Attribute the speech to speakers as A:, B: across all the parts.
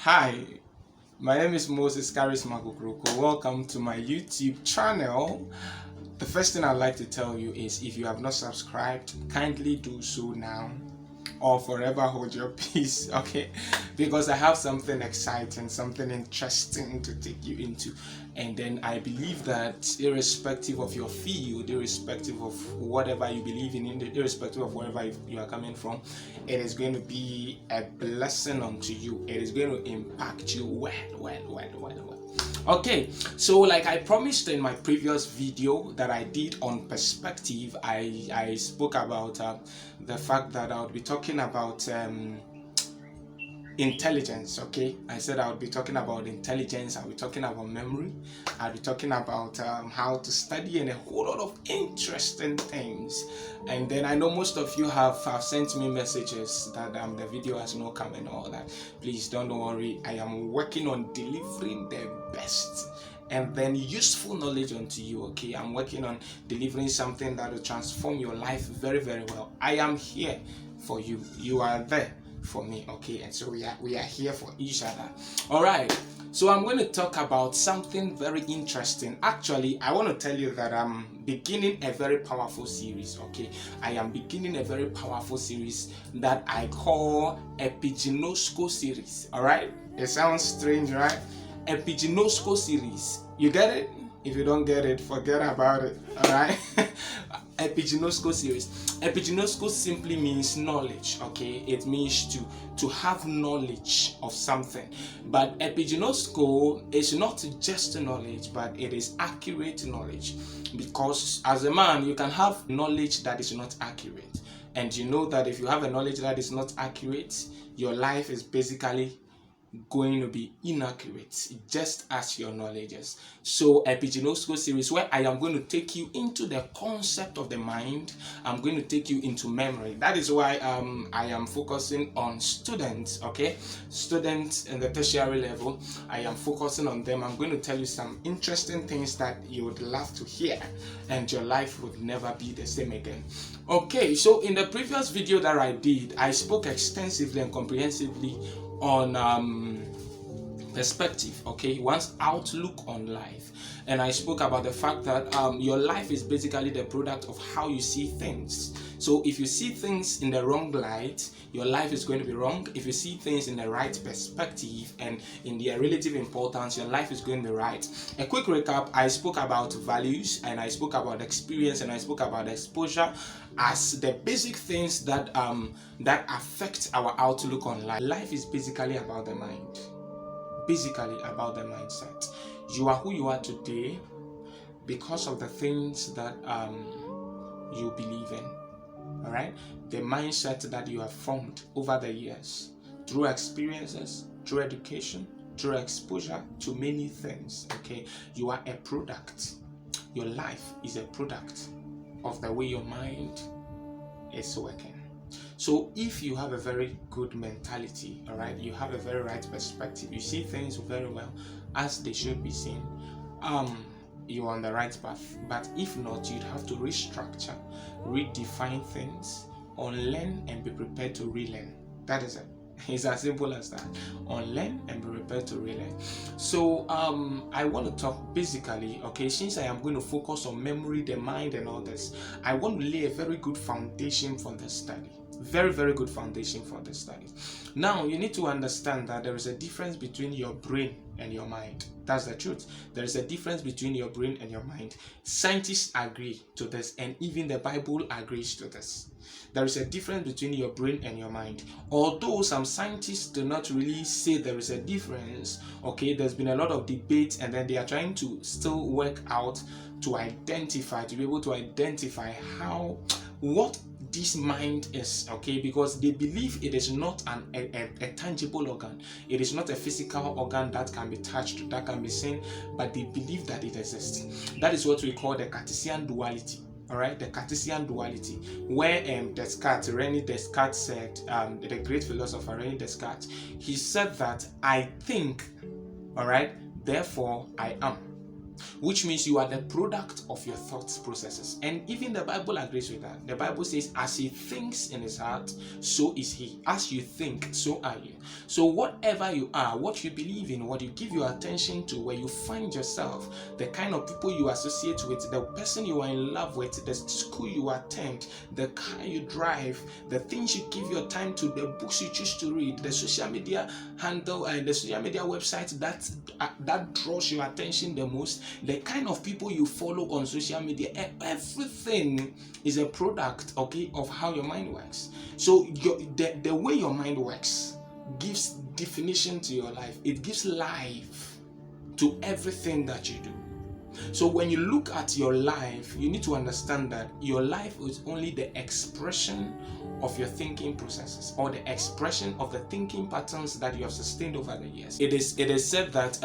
A: Hi, my name is Moses Charisma Kukroko. Welcome to my YouTube channel. The first thing I'd like to tell you is if you have not subscribed, kindly do so now or forever hold your peace, okay? Because I have something exciting, something interesting to take you into. And then I believe that irrespective of your field, irrespective of whatever you believe in, irrespective of wherever you are coming from, it is going to be a blessing unto you. It is going to impact you well. Okay, so like I promised in my previous video that I did on perspective, I spoke about the fact that I would be talking about intelligence. Okay, I said I would be talking about intelligence, I'll be talking about memory, I'll be talking about how to study and a whole lot of interesting things. And then I know most of you have sent me messages that the video has not come and all that. Please don't worry, I am working on delivering the best and then useful knowledge unto you. Okay, I'm working on delivering something that will transform your life very well. I am here for you, you are there for me, okay? And so we are here for each other. All right, so I'm going to talk about something very interesting. Actually, I want to tell you that I'm beginning a very powerful series. Okay, I am beginning a very powerful series that I call Epigenosco series. All right, it sounds strange, right? Epigenosco series, you get it? If you don't get it, forget about it. All right. Epigenosco series. Epigenosco simply means knowledge. Okay, it means to have knowledge of something. But epigenosco is not just knowledge, but it is accurate knowledge. Because as a man, you can have knowledge that is not accurate, and you know that if you have a knowledge that is not accurate, your life is basically going to be inaccurate, just as your knowledge is. So Epigenosco series, where I am going to take you into the concept of the mind, I'm going to take you into memory. That is why I am focusing on students. Okay, students in the tertiary level, I am focusing on them. I'm going to tell you some interesting things that you would love to hear, and your life would never be the same again. Okay, so in the previous video that I did, I spoke extensively and comprehensively on perspective, okay, one's outlook on life. And I spoke about the fact that your life is basically the product of how you see things. So if you see things in the wrong light, your life is going to be wrong. If you see things in the right perspective and in their relative importance, your life is going to be right. A quick recap, I spoke about values, and I spoke about experience, and I spoke about exposure as the basic things that that affect our outlook on life. Life is basically about the mind, basically about the mindset. You are who you are today because of the things that you believe in. All right, the mindset that you have formed over the years through experiences, through education, through exposure to many things. Okay, you are a product. Your life is a product of the way your mind is working. So if you have a very good mentality, all right, you have a very right perspective, you see things very well as they should be seen, you're on the right path. But if not, you'd have to restructure, redefine things, unlearn and be prepared to relearn. That is it. It's as simple as that. Unlearn and be prepared to relearn. So I want to talk basically, okay, since I am going to focus on memory, the mind and all this, I want to lay a very good foundation for the study. Very good foundation for the study. Now you need to understand that there is a difference between your brain and your mind. That's the truth. There is a difference between your brain and your mind. Scientists agree to this, and even the Bible agrees to this. There is a difference between your brain and your mind. Although some scientists do not really say there is a difference, okay, there's been a lot of debate, and then they are trying to still work out to identify, to be able to identify what this mind is, okay, because they believe it is not a tangible organ. It is not a physical organ that can be touched, that can be seen, but they believe that it exists. That is what we call the Cartesian Duality. All right, the Cartesian Duality, where René Descartes said, the great philosopher René Descartes, he said that I think, all right, therefore I am. which means you are the product of your thought processes. And even the Bible agrees with that. The Bible says, as he thinks in his heart, so is he. As you think, so are you. So whatever you are, what you believe in, what you give your attention to, where you find yourself, the kind of people you associate with, the person you are in love with, the school you attend, the car you drive, the things you give your time to, the books you choose to read, the social media handle and the social media website that draws your attention the most, the kind of people you follow on social media, everything is a product, okay, of how your mind works. So the way your mind works gives definition to your life. It gives life to everything that you do. So when you look at your life, you need to understand that your life is only the expression of your thinking processes, or the expression of the thinking patterns that you have sustained over the years. It is said that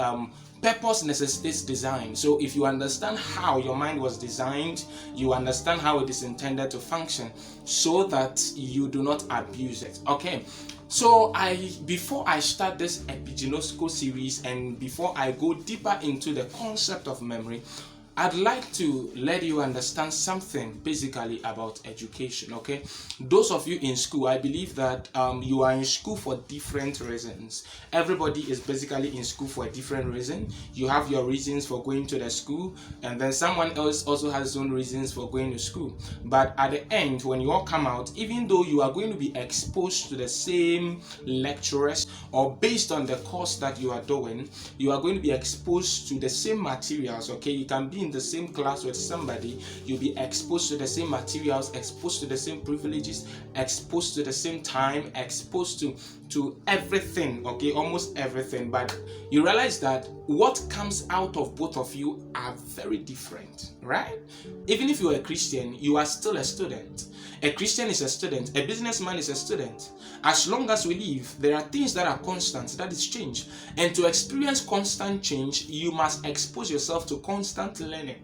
A: purpose necessitates design. So if you understand how your mind was designed, you understand how it is intended to function, so that you do not abuse it. Okay. So before I start this epigenosco series, and before I go deeper into the concept of memory, I'd like to let you understand something basically about education, okay? Those of you in school, I believe that you are in school for different reasons. Everybody is basically in school for a different reason. You have your reasons for going to the school, and then someone else also has his own reasons for going to school. But at the end, when you all come out, even though you are going to be exposed to the same lecturers, or based on the course that you are doing, you are going to be exposed to the same materials, okay? You can be in the same class with somebody, you'll be exposed to the same materials, exposed to the same privileges, exposed to the same time, exposed to everything, okay, almost everything. But you realize that what comes out of both of you are very different, right? Even if you are a Christian, you are still a student. A Christian is a student, a businessman is a student. As long as we live, there are things that are constant, that is change. And to experience constant change, you must expose yourself to constant learning.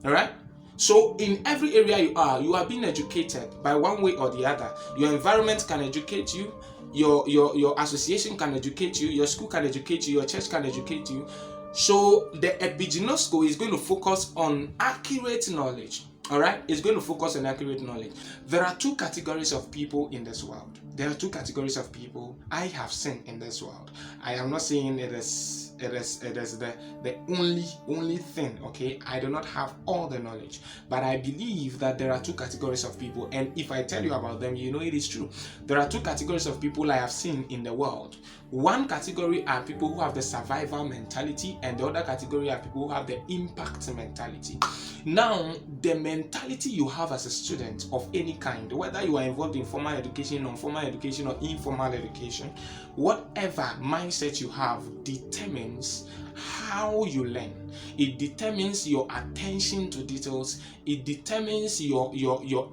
A: All right? So in every area you are being educated by one way or the other. Your environment can educate you, your association can educate you, your school can educate you, your church can educate you. So the epigenosco is going to focus on accurate knowledge. All right, it's going to focus on accurate knowledge. There are two categories of people in this world. There are two categories of people I have seen in this world. I am not saying it is the only thing, okay? I do not have all the knowledge, but I believe that there are two categories of people, and if I tell you about them, you know it is true. There are two categories of people I have seen in the world. One category are people who have the survival mentality, and the other category are people who have the impact mentality. Now, the mentality you have as a student of any kind, whether you are involved in formal education, non-formal education, or informal education, whatever mindset you have determines how you learn. It determines your attention to details. It determines your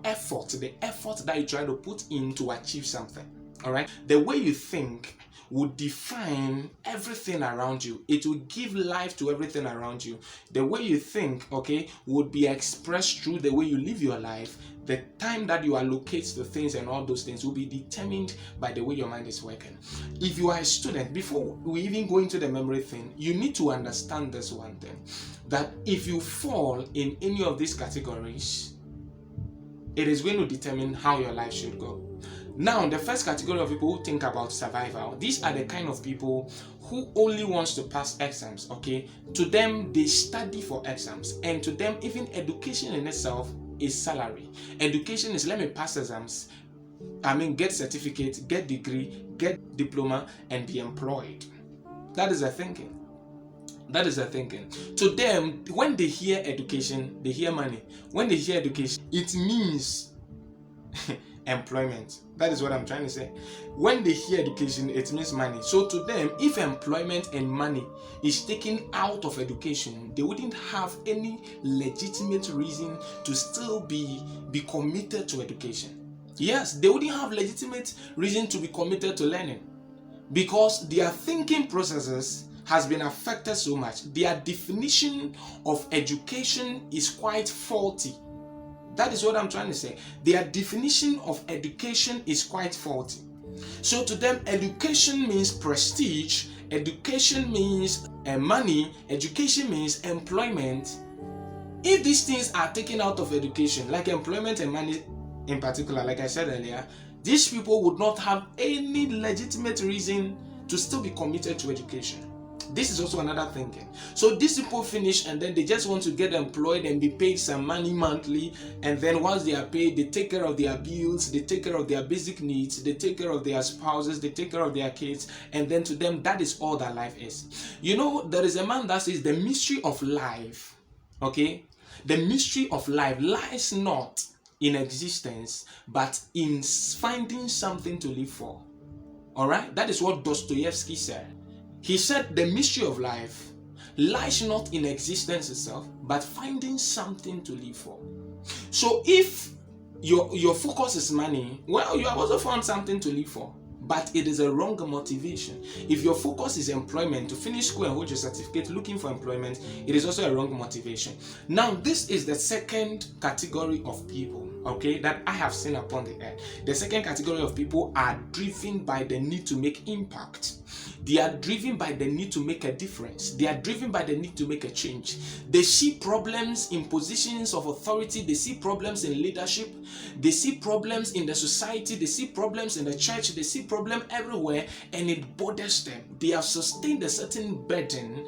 A: effort, the effort that you try to put in to achieve something. All right? The way you think would define everything around you. It will give life to everything around you. The way you think, okay, would be expressed through the way you live your life. The time that you allocate to things and all those things will be determined by the way your mind is working. If you are a student, before we even go into the memory thing, you need to understand this one thing, that if you fall in any of these categories, it is going to determine how your life should go. Now, the first category of people who think about survival, these are the kind of people who only wants to pass exams, okay? To them, they study for exams, and to them, even education in itself is salary. Education is, let me pass exams, get certificate, get degree, get diploma, and be employed. That is the thinking. That is the thinking. To them, when they hear education, they hear money. When they hear education, it means employment. That is what I'm trying to say. When they hear education, it means money. So to them, if employment and money is taken out of education, they wouldn't have any legitimate reason to still be committed to education. Yes, they wouldn't have legitimate reason to be committed to learning, because their thinking processes has been affected so much. Their definition of education is quite faulty. That is what I'm trying to say. Their definition of education is quite faulty. So to them, education means prestige. Education means and money, education means employment. If these things are taken out of education, like employment and money in particular, like I said earlier, these people would not have any legitimate reason to still be committed to education. This is also another thinking. So these people finish and then they just want to get employed and be paid some money monthly, and then once they are paid, they take care of their bills, they take care of their basic needs, they take care of their spouses, they take care of their kids, and then to them that is all that life is. You know, there is a man that says the mystery of life, okay? The mystery of life lies not in existence, but in finding something to live for. All right? That is what Dostoevsky said. He said the mystery of life lies not in existence itself, but finding something to live for. So if your focus is money, well, you have also found something to live for, but it is a wrong motivation. If your focus is employment, to finish school and hold your certificate looking for employment, it is also a wrong motivation. Now, this is the second category of people, okay, that I have seen upon the earth. The second category of people are driven by the need to make impact. They are driven by the need to make a difference. They are driven by the need to make a change. They see problems in positions of authority. They see problems in leadership. They see problems in the society. They see problems in the church. They see problems everywhere, and it bothers them. They have sustained a certain burden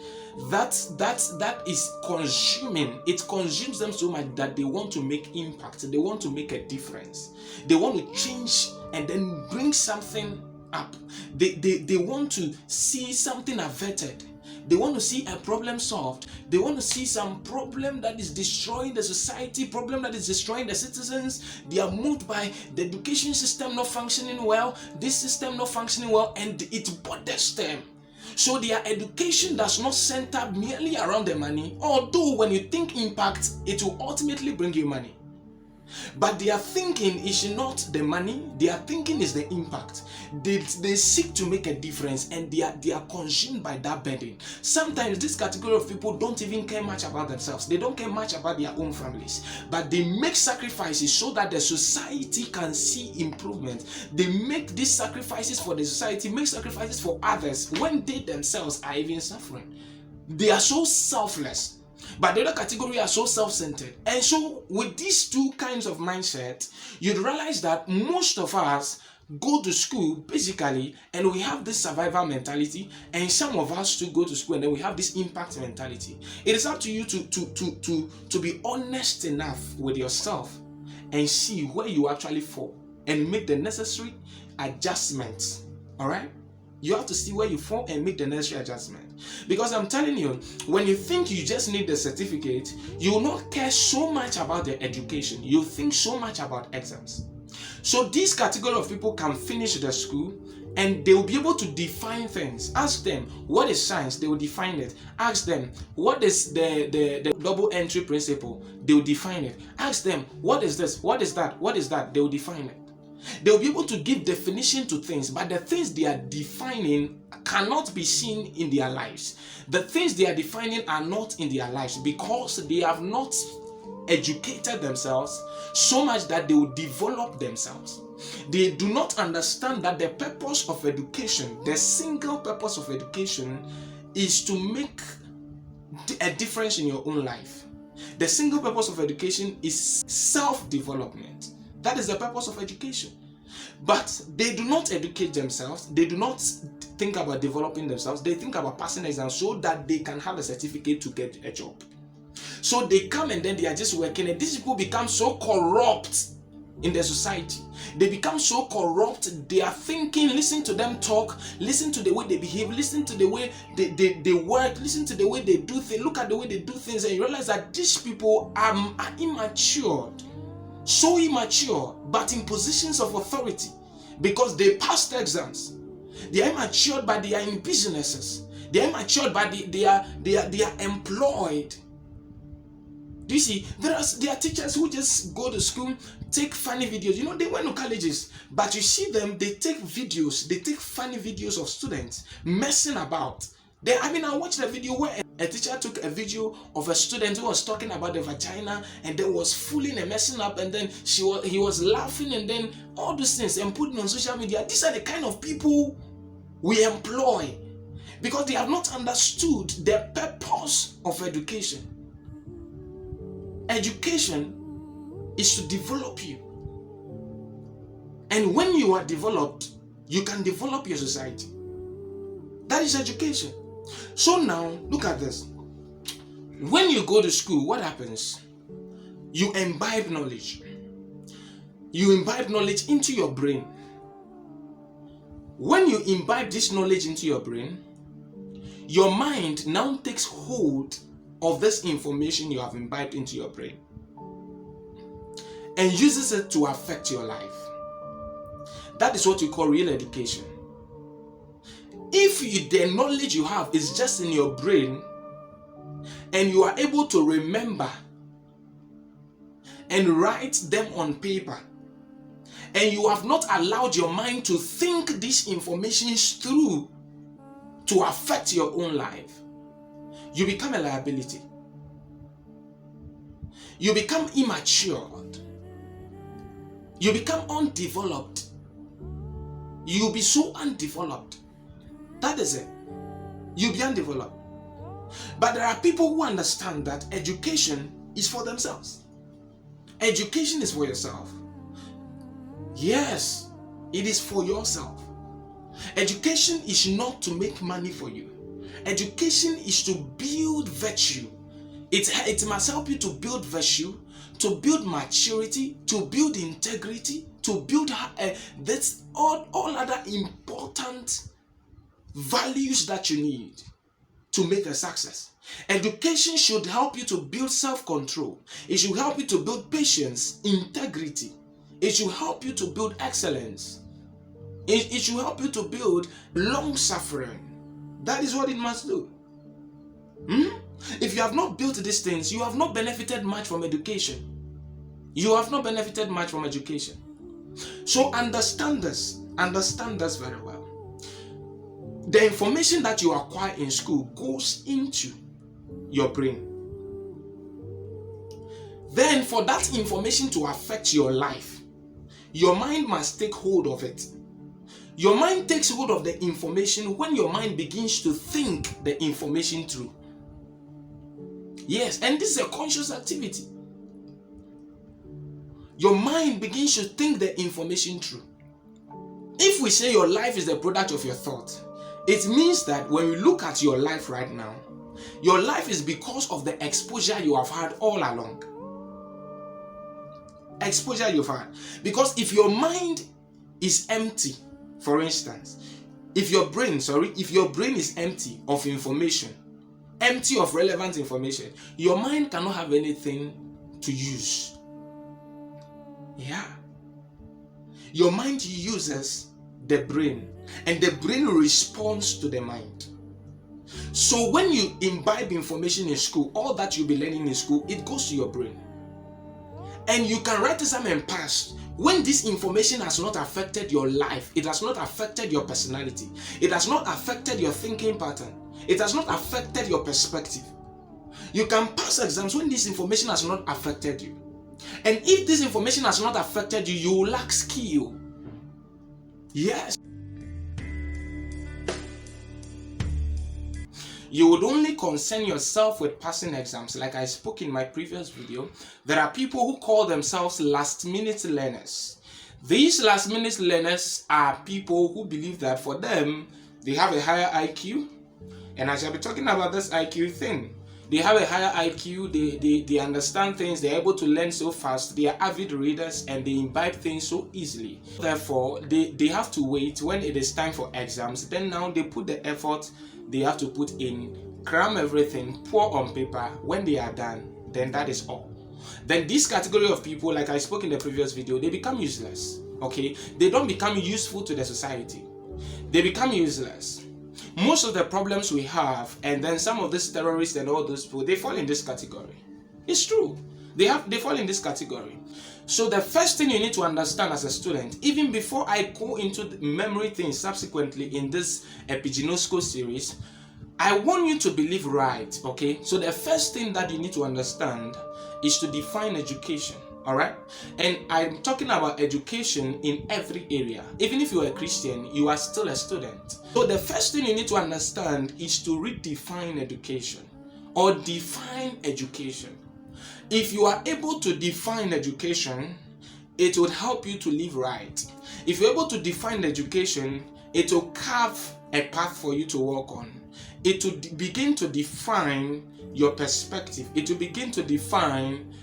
A: that is consuming. It consumes them so much that they want to make impact. They want to make a difference. They want to change and then bring something up. They want to see something averted. They want to see a problem solved. They want to see some problem that is destroying the society, problem that is destroying the citizens. They are moved by the education system not functioning well, this system not functioning well, and it bothers them. So their education does not center merely around the money, although when you think impact, it will ultimately bring you money. But their thinking is not the money, their thinking is the impact. They seek to make a difference, and they are consumed by that burden. Sometimes this category of people don't even care much about themselves. They don't care much about their own families, but they make sacrifices so that the society can see improvement. They make these sacrifices for the society, make sacrifices for others when they themselves are even suffering. They are so selfless. But the other category are so self-centered. And so with these two kinds of mindset, you'd realize that most of us go to school basically and we have this survival mentality, and some of us to go to school and then we have this impact mentality. It is up to you to be honest enough with yourself and see where you actually fall and make the necessary adjustments. All right? You have to see where you fall and make the necessary adjustment. Because I'm telling you, when you think you just need the certificate, you will not care so much about the education. You think so much about exams. So this category of people can finish the school and they will be able to define things. Ask them, what is science? They will define it. Ask them, what is the double entry principle? They will define it. Ask them, what is this? What is that? What is that? They will define it. They'll be able to give definition to things, but the things they are defining cannot be seen in their lives. The things they are defining are not in their lives because they have not educated themselves so much that they will develop themselves. They do not understand that the purpose of education, the single purpose of education, is to make a difference in your own life. The single purpose of education is self-development. That is the purpose of education. But they do not educate themselves. They do not think about developing themselves. They think about passing exams so that they can have a certificate to get a job. So they come and then they are just working, and these people become so corrupt in the society. They become so corrupt. They are thinking, listen to them talk, listen to the way they behave, listen to the way they work, listen to the way they do things, look at the way they do things, and you realize that these people are immature. So immature, but in positions of authority because they passed exams. They are immature, but they are in businesses. They are immature, but they are employed. Do you see? There are teachers who just go to school, take funny videos. You know, they went to colleges, but you see them, they take videos, they take funny videos of students messing about. I watched a video where a teacher took a video of a student who was talking about the vagina and then was fooling and messing up, and then he was laughing, and then all these things and putting on social media. These are the kind of people we employ. Because they have not understood the purpose of education. Education is to develop you. And when you are developed, you can develop your society. That is education. So now, look at this. When you go to school, what happens? You imbibe knowledge. You imbibe knowledge into your brain. When you imbibe this knowledge into your brain, your mind now takes hold of this information you have imbibed into your brain and uses it to affect your life. That is what we call real education. If the knowledge you have is just in your brain and you are able to remember and write them on paper, and you have not allowed your mind to think these informations through to affect your own life, you become a liability. You become immature. You become undeveloped. You'll be so undeveloped. That is it. You'll be undeveloped. But there are people who understand that education is for themselves. Education is for yourself. Yes, it is for yourself. Education is not to make money for you. Education is to build virtue. It must help you to build virtue, to build maturity, to build integrity, to build that's all other important values that you need to make a success. Education should help you to build self-control. It should help you to build patience, integrity. It should help you to build excellence. It should help you to build long-suffering. That is what it must do. If you have not built these things, you have not benefited much from education. You have not benefited much from education. So understand this. Understand this very well. The information that you acquire in school goes into your brain. Then for that information to affect your life, your mind must take hold of it. Your mind takes hold of the information when your mind begins to think the information through. Yes, and this is a conscious activity. Your mind begins to think the information through. If we say your life is the product of your thought, it means that when we look at your life right now, your life is because of the exposure you have had all along. Exposure you've had. Because if your mind is empty, for instance, if your brain is empty of information, empty of relevant information, your mind cannot have anything to use. Yeah. Your mind uses the brain, and the brain responds to the mind. So when you imbibe information in school, all that you'll be learning in school, it goes to your brain. And you can write exam and pass when this information has not affected your life. It has not affected your personality. It has not affected your thinking pattern. It has not affected your perspective. You can pass exams when this information has not affected you. And if this information has not affected you, you will lack skill. Yes. You would only concern yourself with passing exams. Like I spoke in my previous video, there are people who call themselves last-minute learners. These last-minute learners are people who believe that for them, they have a higher IQ. And I shall be talking about this IQ thing. They have a higher IQ, they understand things, they're able to learn so fast, they are avid readers, and they imbibe things so easily. Therefore, they have to wait when it is time for exams. Then now they put the effort they have to put in, cram everything, pour on paper. When they are done, then that is all. Then this category of people, like I spoke in the previous video, they become useless. Okay? They don't become useful to the society. They become useless. Most of the problems we have, and then some of these terrorists and all those people, they fall in this category. It's true. They fall in this category. So the first thing you need to understand as a student, even before I go into the memory things subsequently in this Epigenosco series, I want you to believe right, okay? So the first thing that you need to understand is to define education, All right, and I'm talking about education in every area. Even if you're a Christian, you are still a student. So the first thing you need to understand is to redefine education or define education. If you are able to define education, it would help you to live right. If you're able to define education, it will carve a path for you to walk on. It will begin to define your perspective. It will begin to define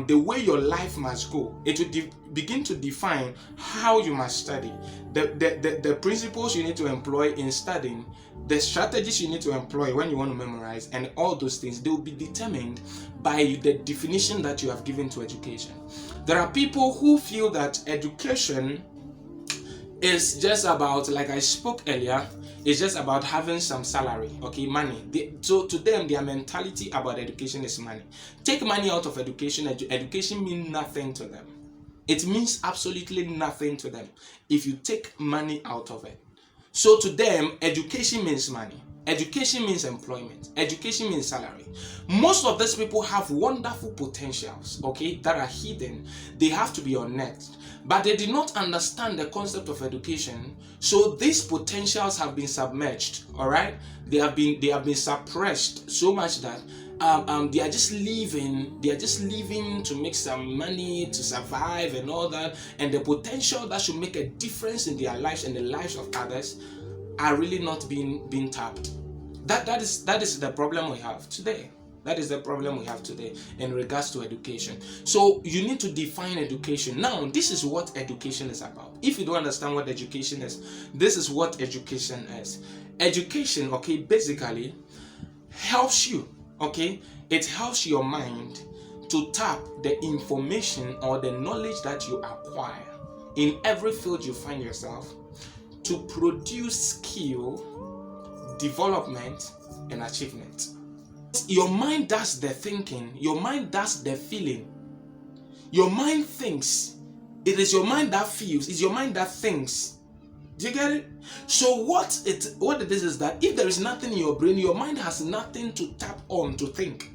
A: the way your life must go. It will begin to define how you must study, the principles you need to employ in studying, the strategies you need to employ when you want to memorize, and all those things, they will be determined by the definition that you have given to education. There are people who feel that education is just about, like I spoke earlier, it's just about having some salary, okay, money. So to them, their mentality about education is money. Take money out of education, education means nothing to them. It means absolutely nothing to them if you take money out of it. So to them, education means money. Education means employment. Education means salary. Most of these people have wonderful potentials, okay, that are hidden. They have to be unearthed. But they did not understand the concept of education, so these potentials have been submerged. All right, they have been suppressed so much that they are just living. They are just living to make some money, to survive, and all that. And the potential that should make a difference in their lives and the lives of others are really not being tapped. That is the problem we have today. That is the problem we have today in regards to education. So you need to define education. Now, this is what education is about. If you don't understand what education is, this is what education is. Education, okay, basically helps you, okay? It helps your mind to tap the information or the knowledge that you acquire in every field you find yourself to produce skill, development, and achievement. Your mind does the thinking, your mind does the feeling. Your mind thinks. It is your mind that feels, it's your mind that thinks. Do you get it? So what it is that if there is nothing in your brain, your mind has nothing to tap on to think.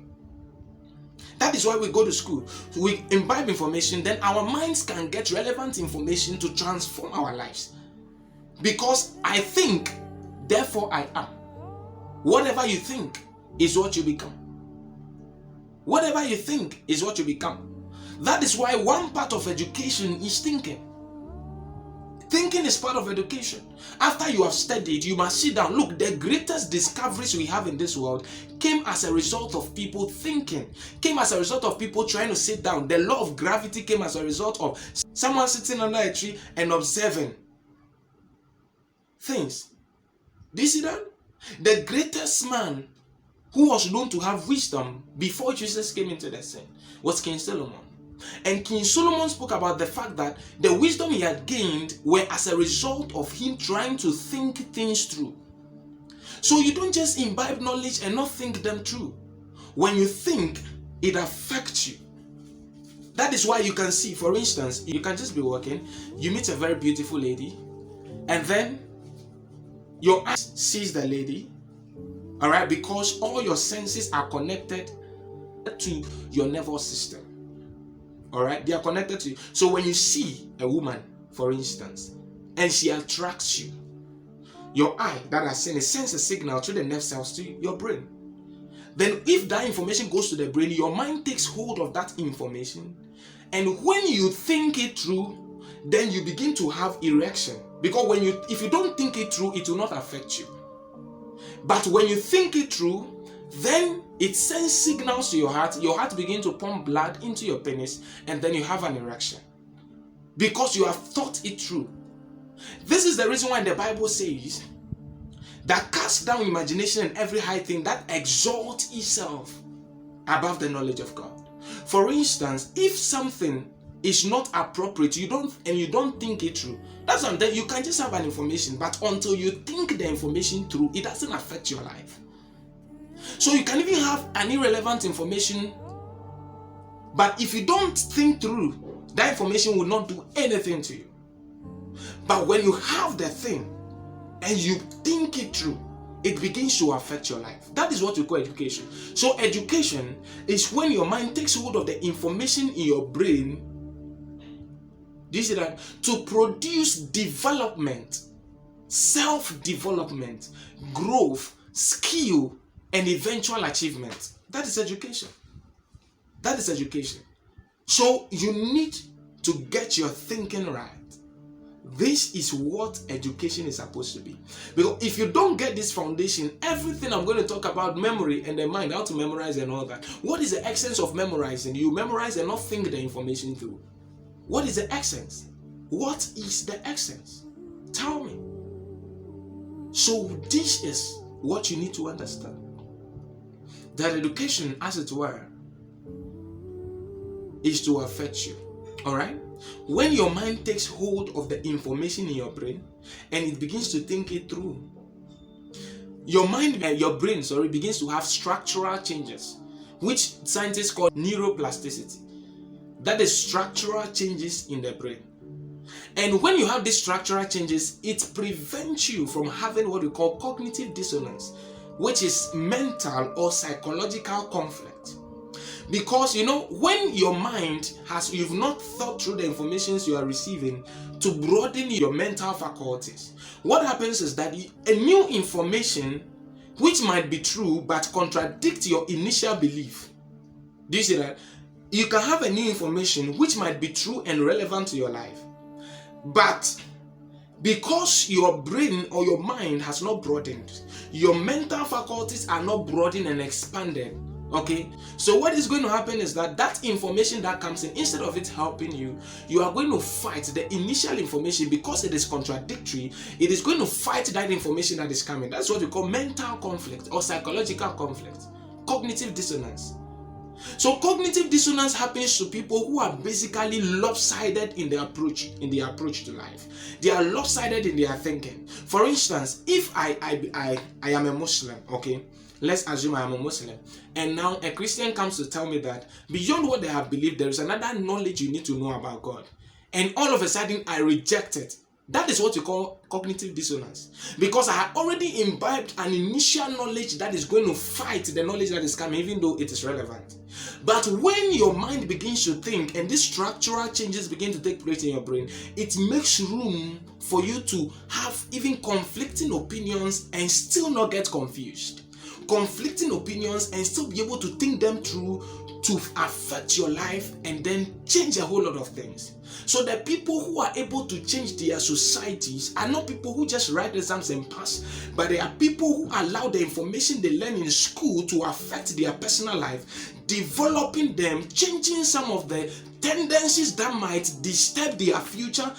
A: That is why we go to school. We imbibe information, then our minds can get relevant information to transform our lives. Because I think, therefore I am. Whatever you think is what you become. Whatever you think is what you become. That is why one part of education is thinking. Thinking is part of education. After you have studied, you must sit down. Look, the greatest discoveries we have in this world came as a result of people thinking, came as a result of people trying to sit down. The law of gravity came as a result of someone sitting under a tree and observing things. Do you see that? The greatest man who was known to have wisdom before Jesus came into the scene was King Solomon. And King Solomon spoke about the fact that the wisdom he had gained were as a result of him trying to think things through. So you don't just imbibe knowledge and not think them through. When you think, it affects you. That is why you can see, for instance, you can just be walking, you meet a very beautiful lady, and then your eyes sees the lady. All right, because all your senses are connected to your nervous system. All right, they are connected to you. So when you see a woman, for instance, and she attracts you, your eye that has seen it sends a signal to the nerve cells to your brain. Then if that information goes to the brain, your mind takes hold of that information, and when you think it through, then you begin to have erection. Because if you don't think it through, it will not affect you. But when you think it through, then it sends signals to your heart begins to pump blood into your penis, and then you have an erection. Because you have thought it through. This is the reason why the Bible says that cast down imagination and every high thing that exalts itself above the knowledge of God. For instance, if something is not appropriate, you don't think it through. That's what I'm saying. You can just have an information, but until you think the information through, it doesn't affect your life. So you can even have an irrelevant information, but if you don't think through, that information will not do anything to you. But when you have the thing and you think it through, it begins to affect your life. That is what we call education. So education is when your mind takes hold of the information in your brain Do you see that? To produce development, self-development, growth, skill, and eventual achievement. That is education. That is education. So you need to get your thinking right. This is what education is supposed to be. Because if you don't get this foundation, everything I'm going to talk about, memory and the mind, how to memorize and all that. What is the essence of memorizing? You memorize and not think the information through. What is the essence? What is the essence? Tell me. So this is what you need to understand. That education, as it were, is to affect you. Alright? When your mind takes hold of the information in your brain and it begins to think it through, your brain begins to have structural changes, which scientists call neuroplasticity. That is structural changes in the brain. And when you have these structural changes, it prevents you from having what we call cognitive dissonance, which is mental or psychological conflict. Because when your mind you've not thought through the information you are receiving to broaden your mental faculties, what happens is that a new information which might be true but contradict your initial belief. Do you see that? You can have a new information which might be true and relevant to your life, but because your brain or your mind has not broadened, your mental faculties are not broadened and expanded. Okay, so what is going to happen is that information that comes in, instead of it helping you, you are going to fight the initial information because it is contradictory. It is going to fight that information that is coming. That's what we call mental conflict or psychological conflict, cognitive dissonance. So cognitive dissonance happens to people who are basically lopsided in their approach to life. They are lopsided in their thinking. For instance, if I am a Muslim, okay, let's assume I am a Muslim, and now a Christian comes to tell me that beyond what they have believed, there is another knowledge you need to know about God, and all of a sudden I reject it. That is what you call cognitive dissonance, because I have already imbibed an initial knowledge that is going to fight the knowledge that is coming, even though it is relevant. But when your mind begins to think and these structural changes begin to take place in your brain, it makes room for you to have even conflicting opinions and still not get confused. Conflicting opinions and still be able to think them through to affect your life and then change a whole lot of things. So the people who are able to change their societies are not people who just write exams and pass, but they are people who allow the information they learn in school to affect their personal life, developing them, changing some of the tendencies that might disturb their future,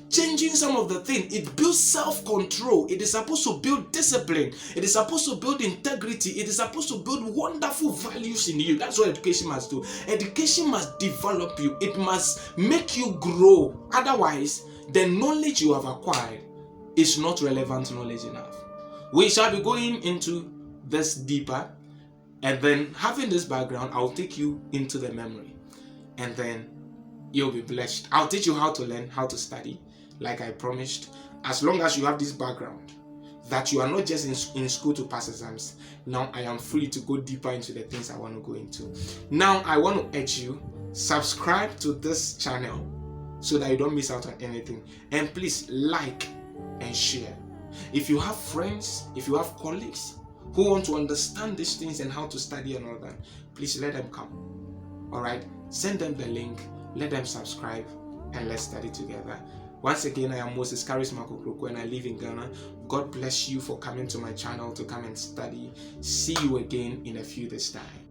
A: changing some of the things. It builds self-control. It is supposed to build discipline. It is supposed to build integrity. It is supposed to build wonderful values in you. That's what education must do. Education must develop you. It must make you grow. Otherwise, the knowledge you have acquired is not relevant knowledge enough. We shall be going into this deeper, and then having this background, I'll take you into the memory, and then you'll be blessed. I'll teach you how to learn, how to study, like I promised. As long as you have this background, that you are not just in school to pass exams, now I am free to go deeper into the things I want to go into. Now I want to urge you, subscribe to this channel so that you don't miss out on anything, and please like and share. If you have friends, if you have colleagues who want to understand these things and how to study and all that, please let them come. Alright, send them the link, let them subscribe, and let's study together. Once again, I am Moses Charisma Kokroko and I live in Ghana. God bless you for coming to my channel to come and study. See you again in a few days' time.